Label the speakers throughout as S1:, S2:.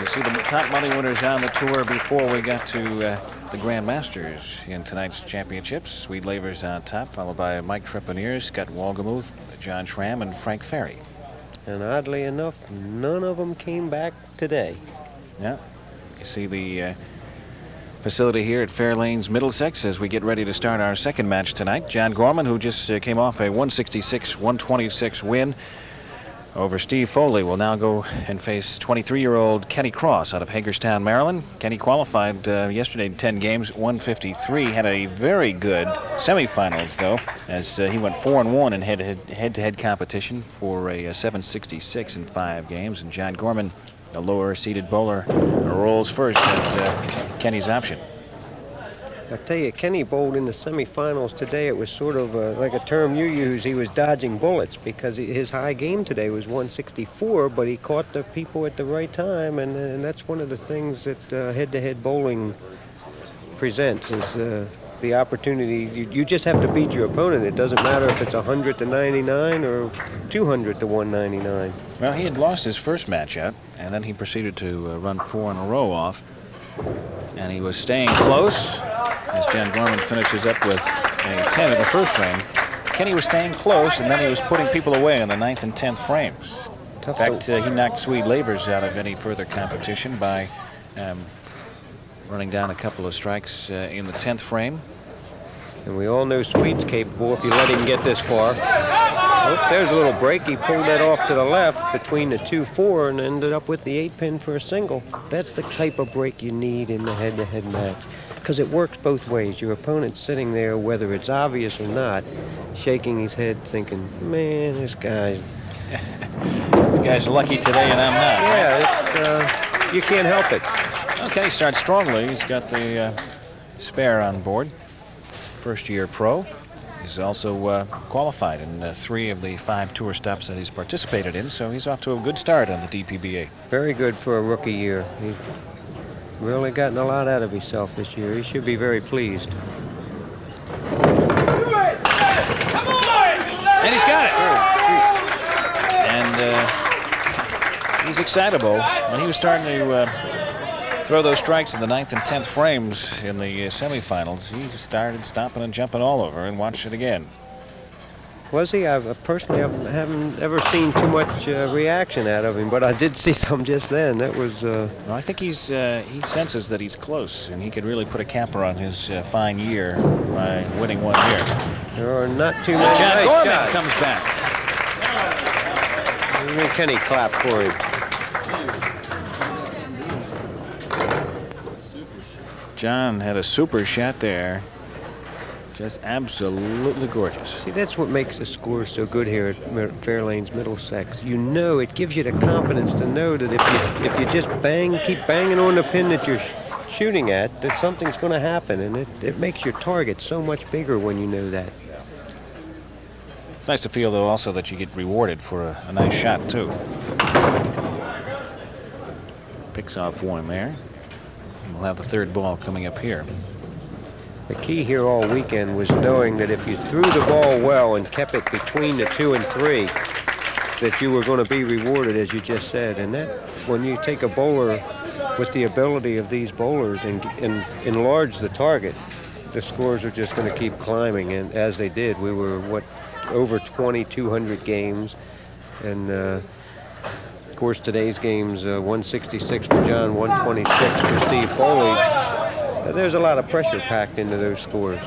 S1: You see the top money winners on the tour before we got to the Grand Masters in tonight's championships. Swede Laver's on top, followed by Mike Trepanier, Scott Walgemuth, John Schramm, and Frank Ferry.
S2: And oddly enough, none of them came back today.
S1: Yeah. You see the facility here at Fairlanes, Middlesex, as we get ready to start our second match tonight. John Gorman, who just came off a 166-126 win over Steve Foley, will now go and face 23-year-old Kenny Cross out of Hagerstown, Maryland. Kenny qualified yesterday in 10 games, 153. Had a very good semifinals, though, as he went 4-1 in head-to-head competition for a 766 in 5 games. And John Gorman, the lower-seeded bowler, rolls first at Kenny's option.
S2: I tell you, Kenny bowled in the semifinals today. It was sort of like a term you use. He was dodging bullets because his high game today was 164, but he caught the people at the right time, and that's one of the things that head-to-head bowling presents is the opportunity. You just have to beat your opponent. It doesn't matter if it's 100 to 99 or 200 to 199.
S1: Well, he had lost his first match out, and then he proceeded to run 4 in a row off, and he was staying close. As John Gorman finishes up with a 10 in the first frame, Kenny was staying close, and then he was putting people away in the 9th and 10th frames. In fact, he knocked Swede Lavers out of any further competition by running down a couple of strikes in the 10th frame.
S2: And we all know Swede's capable if you let him get this far. Oh, there's a little break. He pulled that off to the left between the 2-4 and ended up with the 8-pin for a single. That's the type of break you need in the head-to-head match, because it works both ways. Your opponent's sitting there, whether it's obvious or not, shaking his head thinking, man, this guy's
S1: lucky today and I'm not.
S2: Yeah, you can't help it.
S1: Okay, starts strongly. He's got the spare on board. First-year pro. He's also qualified in 3 of the 5 tour stops that he's participated in, so he's off to a good start on the DPBA.
S2: Very good for a rookie year. He's really gotten a lot out of himself this year. He should be very pleased.
S1: And he's got it. And he's excitable. When he was starting to throw those strikes in the 9th and 10th frames in the semifinals, he started stomping and jumping all over, and watched it again.
S2: Was he? Personally, I haven't ever seen too much reaction out of him, but I did see some just then. That was.
S1: Well, I think he senses that he's close, and he could really put a capper on his fine year by winning one here.
S2: There are not too many.
S1: John Gorman comes back.
S2: Kenny clap for him.
S1: John had a super shot there. Just absolutely gorgeous.
S2: See, that's what makes the score so good here at Fairlanes, Middlesex. You know, it gives you the confidence to know that if you just keep banging on the pin that you're shooting at, that something's going to happen, and it makes your target so much bigger when you know that.
S1: It's nice to feel, though, also that you get rewarded for a nice shot, too. Picks off one there. We'll have the third ball coming up here.
S2: The key here all weekend was knowing that if you threw the ball well and kept it between the 2 and 3, that you were going to be rewarded, as you just said. And that, when you take a bowler with the ability of these bowlers and enlarge the target, the scores are just going to keep climbing. And as they did, we were, over 2,200 games. And, of course, today's game's 166 for John, 126 for Steve Foley. There's a lot of pressure packed into those scores.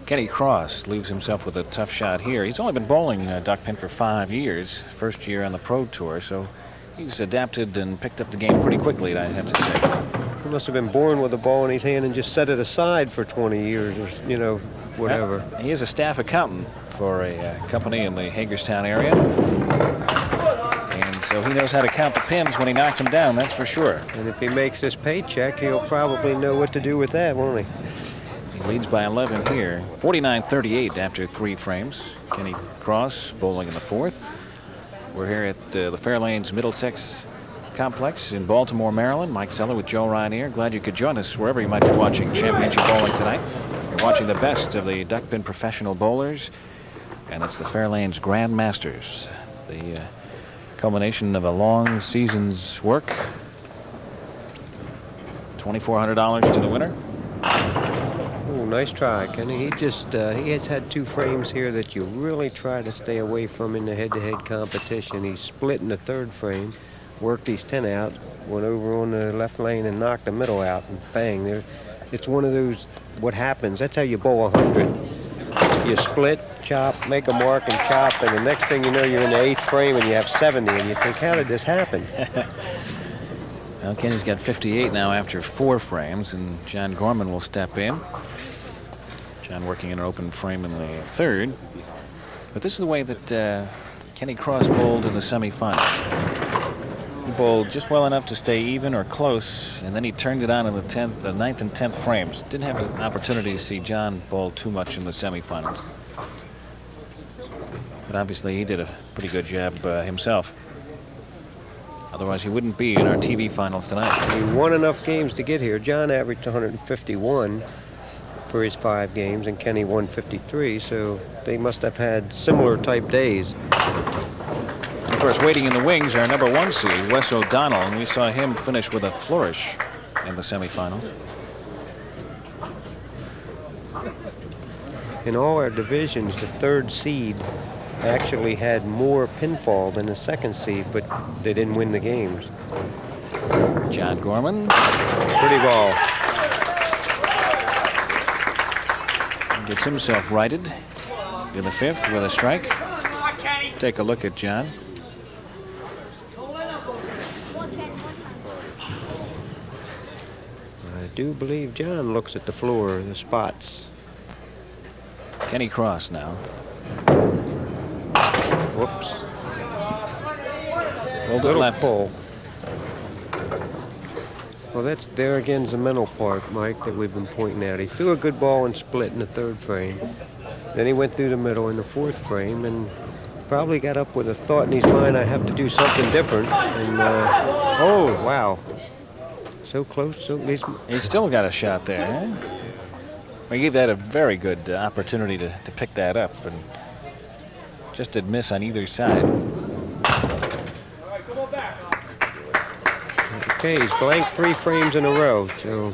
S1: Kenny Cross leaves himself with a tough shot here. He's only been bowling Duckpin for 5 years, first year on the Pro Tour, so he's adapted and picked up the game pretty quickly, I have to say.
S2: He must have been born with a ball in his hand and just set it aside for 20 years or, whatever.
S1: Well, he is a staff accountant for a company in the Hagerstown area. And so he knows how to count the pins when he knocks them down, that's for sure.
S2: And if he makes this paycheck, he'll probably know what to do with that, won't he?
S1: He leads by 11 here. 49-38 after 3 frames. Kenny Cross bowling in the 4th. We're here at the Fairlanes Middlesex Complex in Baltimore, Maryland. Mike Seller with Joe Ryanier. Glad you could join us wherever you might be watching championship bowling tonight. You're watching the best of the Duckpin professional bowlers, and it's the Fairlanes Grand Masters. The culmination of a long season's work $2,400 to the winner.
S2: Oh, nice try, Kenny. He has had 2 frames here that you really try to stay away from in the head-to-head competition. He split in the 3rd frame, worked these 10 out, went over on the left lane and knocked the middle out, and bang. There, it's one of those, what happens, that's how you bowl 100. You split, chop, make a mark, and chop, and the next thing you know, you're in the 8th frame and you have 70, and you think, how did this happen?
S1: Well, Kenny's got 58 now after 4 frames, and John Gorman will step in. John working in an open frame in the 3rd. But this is the way that Kenny Cross bowled in the semifinals. He bowled just well enough to stay even or close, and then he turned it on in the 9th and 10th frames. Didn't have an opportunity to see John bowl too much in the semifinals. But obviously he did a pretty good job himself. Otherwise he wouldn't be in our TV finals tonight.
S2: He won enough games to get here. John averaged 151 for his 5 games, and Kenny 153, so they must have had similar type days.
S1: Of course, waiting in the wings, our #1 seed, Wes O'Donnell, and we saw him finish with a flourish in the semifinals.
S2: In all our divisions, the 3rd seed actually had more pinfall than the 2nd seed, but they didn't win the games.
S1: John Gorman.
S2: Pretty ball.
S1: Gets himself righted in the 5th with a strike. Take a look at John.
S2: I do believe John looks at the floor, the spots.
S1: Kenny Cross now.
S2: Whoops.
S1: Hold it
S2: Little
S1: left.
S2: pull. Well, that's there again's the mental part, Mike, that we've been pointing out. He threw a good ball and split in the 3rd frame. Then he went through the middle in the 4th frame and probably got up with a thought in his mind, I have to do something different. And, oh, wow. So close. So
S1: He's still got a shot there. Eh? We gave that a very good opportunity to pick that up, and just did miss on either side.
S2: Okay, he's blanked 3 frames in a row, so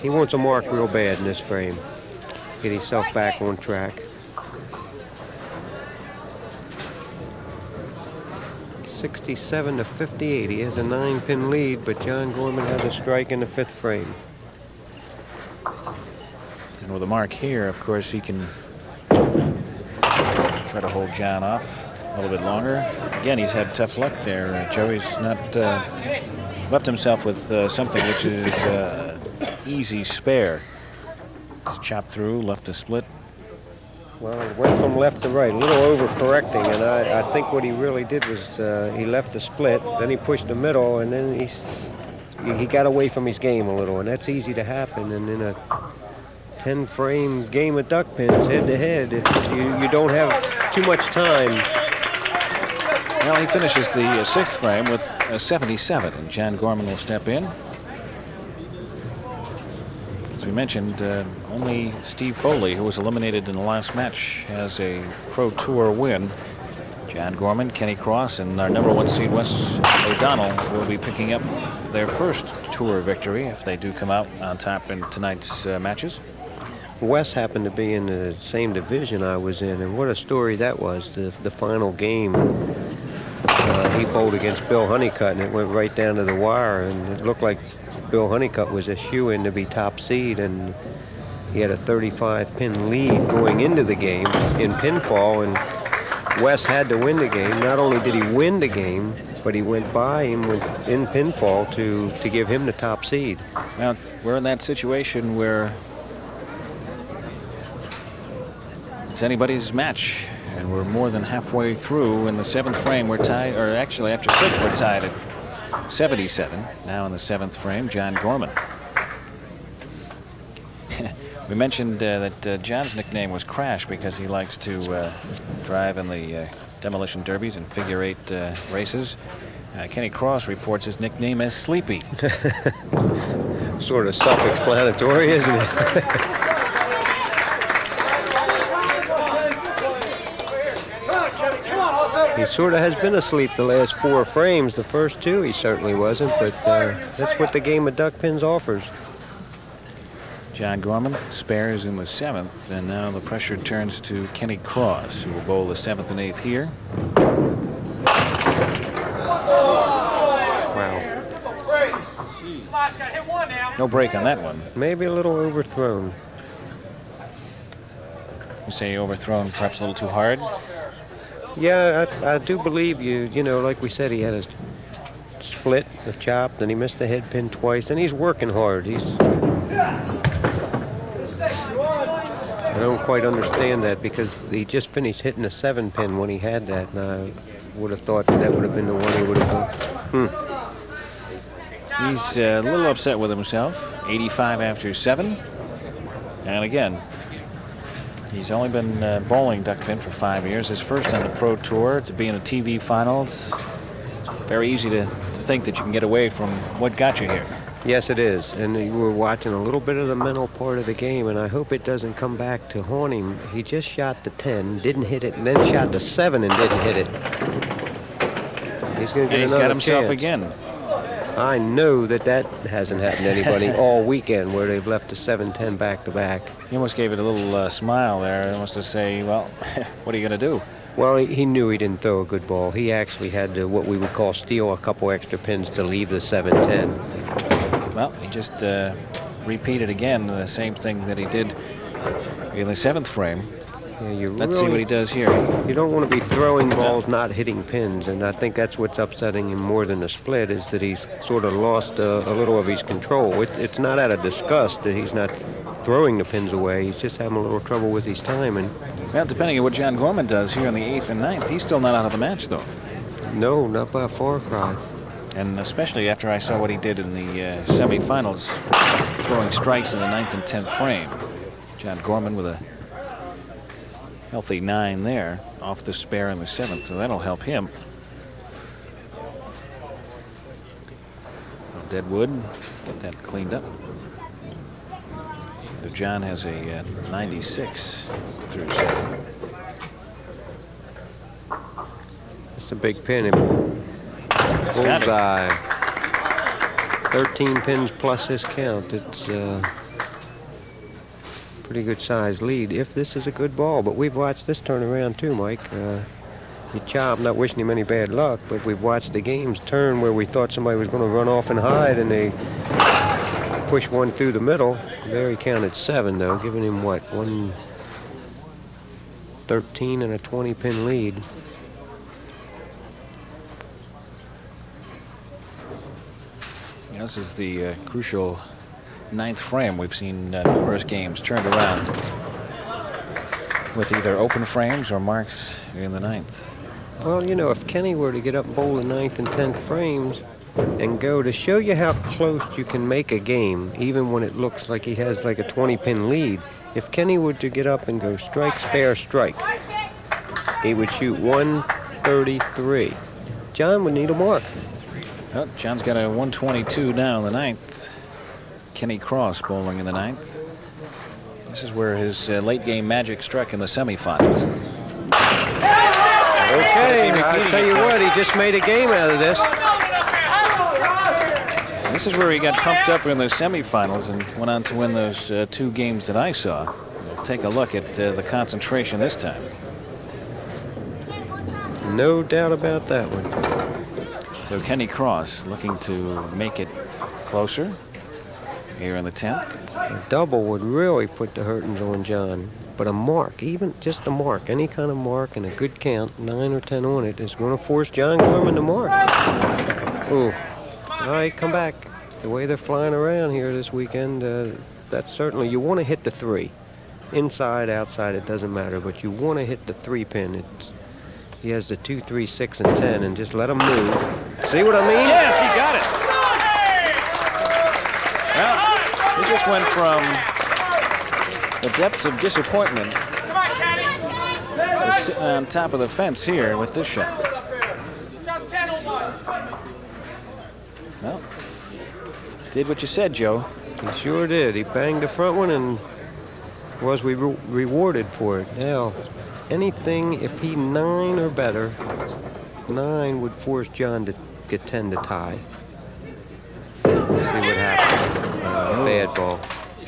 S2: he wants a mark real bad in this frame. Get himself back on track. 67 to 58. He has a 9-pin lead, but John Gorman has a strike in the 5th frame.
S1: And with a mark here, of course, he can try to hold John off a little bit longer. Again, he's had tough luck there. Joey's not left himself with something which is easy spare. He's chopped through, left a split.
S2: Well, it went from left to right, a little over-correcting, and I think what he really did was he left the split, then he pushed the middle, and then he got away from his game a little, and that's easy to happen. And in a 10-frame game of duck pins, head-to-head, you don't have too much time.
S1: Well, he finishes the 6th frame with a 77, and John Gorman will step in. As we mentioned, only Steve Foley, who was eliminated in the last match, has a Pro Tour win. John Gorman, Kenny Cross, and our #1 seed, Wes O'Donnell, will be picking up their first Tour victory if they do come out on top in tonight's matches.
S2: Wes happened to be in the same division I was in, and what a story that was, the final game. He bowled against Bill Honeycutt, and it went right down to the wire, and it looked like Bill Honeycutt was a shoo-in to be top seed, and he had a 35-pin lead going into the game in pinfall, and Wes had to win the game. Not only did he win the game, but he went by him in pinfall to give him the top seed.
S1: Now, we're in that situation where it's anybody's match, and we're more than halfway through. In the 7th frame, we're tied, or actually after 6, we're tied at 77. Now in the 7th frame, John Gorman. We mentioned that John's nickname was Crash because he likes to drive in the demolition derbies and figure-8 races. Kenny Cross reports his nickname as Sleepy.
S2: Sort of self-explanatory, isn't it? He sort of has been asleep the last 4 frames. The first 2 he certainly wasn't, but that's what the game of duck pins offers.
S1: John Gorman spares in the 7th, and now the pressure turns to Kenny Cross, who will bowl the 7th and 8th here.
S2: Wow.
S1: No break on that one.
S2: Maybe a little overthrown.
S1: You say overthrown, perhaps a little too hard?
S2: Yeah, I do believe you. You know, like we said, he had a split, a chop, then he missed the head pin twice, and he's working hard. I don't quite understand that because he just finished hitting a 7-pin when he had that, and I would have thought that would have been the one he would have done.
S1: He's a little upset with himself. 85 after 7. And again, he's only been bowling duckpin for 5 years. His first on the Pro Tour. To be in a TV finals, it's very easy to think that you can get away from what got you here.
S2: Yes, it is. And you were watching a little bit of the mental part of the game, and I hope it doesn't come back to haunt him. He just shot the 10, didn't hit it, and then shot the 7 and didn't hit it. He's going to get another
S1: got himself
S2: chance.
S1: Again.
S2: I know that hasn't happened to anybody all weekend where they've left a 7-10 back-to-back.
S1: He almost gave it a little smile there, almost to say, well, what are you going to do?
S2: Well, he knew he didn't throw a good ball. He actually had to, what we would call, steal a couple extra pins to leave the 7-10.
S1: Well, he just repeated again the same thing that he did in the 7th frame.
S2: Yeah,
S1: Let's see what he does here.
S2: You don't want to be throwing balls, not hitting pins, and I think that's what's upsetting him more than the split, is that he's sort of lost a little of his control. It's not out of disgust that he's not throwing the pins away. He's just having a little trouble with his timing.
S1: Well, depending on what John Gorman does here in the 8th and 9th, he's still not out of the match, though.
S2: No, not by a far cry.
S1: And especially after I saw what he did in the semifinals, throwing strikes in the 9th and 10th frame. John Gorman with a healthy 9 there, off the spare in the 7th, so that'll help him. Deadwood, get that cleaned up. So John has a 96 through 7.
S2: It's a big pin.
S1: It's got it.
S2: Bullseye. 13 pins plus his count. It's pretty good size lead if this is a good ball, but we've watched this turn around too, Mike. He chopped, not wishing him any bad luck, but we've watched the games turn where we thought somebody was going to run off and hide, and they push one through the middle. There he counted 7, though, giving him what, 113 and a 20-pin lead.
S1: Yeah, this is the crucial 9th frame. We've seen numerous games turned around with either open frames or marks in the 9th.
S2: Well, you know, if Kenny were to get up and bowl the 9th and 10th frames and go to show you how close you can make a game, even when it looks like he has like a 20-pin lead, if Kenny were to get up and go strike, spare, strike, he would shoot 133. John would need a mark.
S1: Well, John's got a 122 now in the 9th. Kenny Cross bowling in the 9th. This is where his late game magic struck in the semifinals.
S2: Okay, I'll tell you what, he just made a game out of this.
S1: This is where he got pumped up in the semifinals and went on to win those 2 games that I saw. We'll take a look at the concentration this time.
S2: No doubt about that one.
S1: So Kenny Cross looking to make it closer here in the 10th.
S2: A double would really put the hurtings on John. But a mark, even just a mark, any kind of mark and a good count, 9 or 10 on it, is going to force John Gorman to mark. Ooh. All right, come back. The way they're flying around here this weekend, that's certainly, you want to hit the 3. Inside, outside, it doesn't matter, but you want to hit the 3-pin. He has the 2, 3, 6, and 10, and just let him move. See what I mean?
S1: Yes, he got it. Well, he just went from the depths of disappointment to sitting on top of the fence here with this shot. Well, did what you said, Joe.
S2: He sure did. He banged the front one and was rewarded for it. Now, anything, if he 9 or better, 9 would force John to get 10 to tie. Let's see what happens. Bad ball.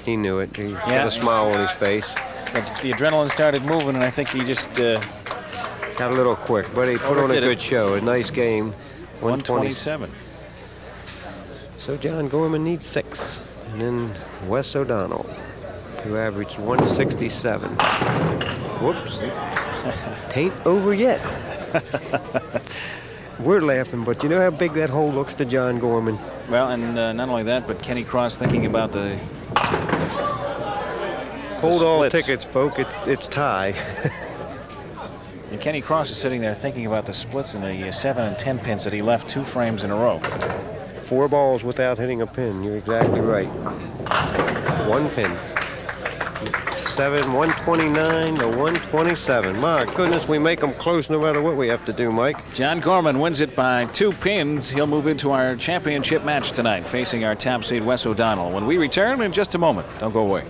S2: He knew it. He had a smile on his face.
S1: But the adrenaline started moving, and I think he just
S2: got a little quick, but he put on a good show. A nice game.
S1: 127.
S2: So John Gorman needs 6. And then Wes O'Donnell, who averaged 167. Whoops. Tain't over yet. We're laughing, but you know how big that hole looks to John Gorman?
S1: Well, and not only that, but Kenny Cross thinking about the
S2: Hold all
S1: splits.
S2: tickets, folk. It's tie.
S1: And Kenny Cross is sitting there thinking about the splits in the 7 and 10 pins that he left 2 frames in a row.
S2: 4 balls without hitting a pin. You're exactly right. 1 pin. 129 to 127. My goodness, we make them close no matter what we have to do, Mike.
S1: John Gorman wins it by 2 pins. He'll move into our championship match tonight, facing our top seed Wes O'Donnell. When we return in just a moment, don't go away.